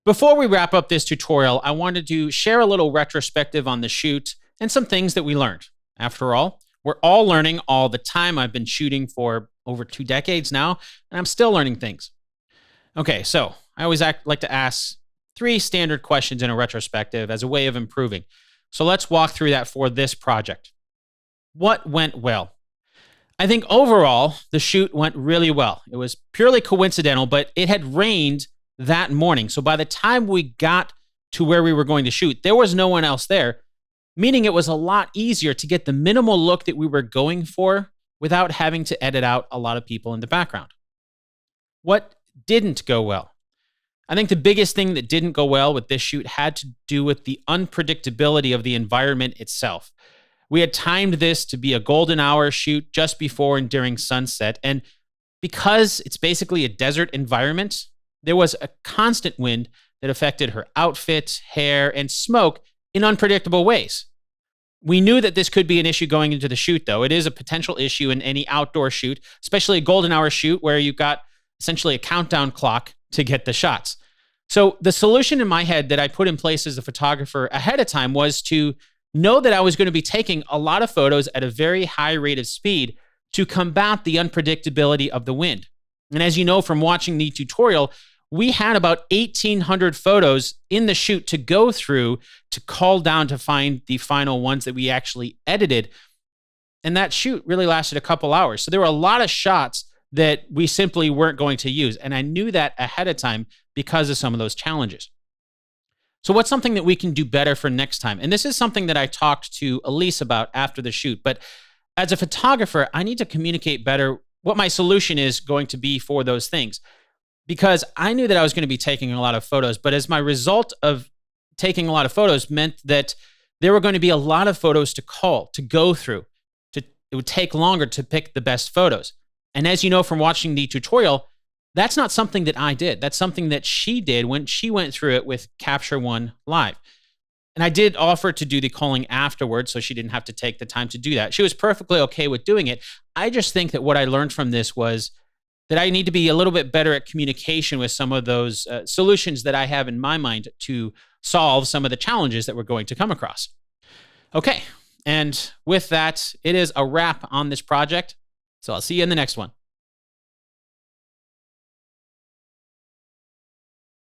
Before we wrap up this tutorial, I wanted to share a little retrospective on the shoot and some things that we learned. After all, we're all learning all the time. I've been shooting for over 2 decades now, and I'm still learning things. Okay, so I always like to ask 3 standard questions in a retrospective as a way of improving. So let's walk through that for this project. What went well? I think overall, the shoot went really well. It was purely coincidental, but it had rained that morning. So by the time we got to where we were going to shoot, there was no one else there, meaning it was a lot easier to get the minimal look that we were going for without having to edit out a lot of people in the background. What didn't go well? I think the biggest thing that didn't go well with this shoot had to do with the unpredictability of the environment itself. We had timed this to be a golden hour shoot just before and during sunset, and because it's basically a desert environment, there was a constant wind that affected her outfit, hair, and smoke in unpredictable ways. We knew that this could be an issue going into the shoot, though. It is a potential issue in any outdoor shoot, especially a golden hour shoot where you've got essentially a countdown clock to get the shots. So the solution in my head that I put in place as a photographer ahead of time was to know that I was going to be taking a lot of photos at a very high rate of speed to combat the unpredictability of the wind. And as you know from watching the tutorial, we had about 1,800 photos in the shoot to go through to call down to find the final ones that we actually edited. And that shoot really lasted a couple hours. So there were a lot of shots that we simply weren't going to use. And I knew that ahead of time because of some of those challenges. So what's something that we can do better for next time? And this is something that I talked to Elise about after the shoot. But as a photographer, I need to communicate better what my solution is going to be for those things. Because I knew that I was going to be taking a lot of photos, but as my result of taking a lot of photos meant that there were going to be a lot of photos to go through. It would take longer to pick the best photos. And as you know from watching the tutorial, that's not something that I did. That's something that she did when she went through it with Capture One Live. And I did offer to do the calling afterwards, so she didn't have to take the time to do that. She was perfectly okay with doing it. I just think that what I learned from this was that I need to be a little bit better at communication with some of those solutions that I have in my mind to solve some of the challenges that we're going to come across. Okay, and with that, it is a wrap on this project. So I'll see you in the next one.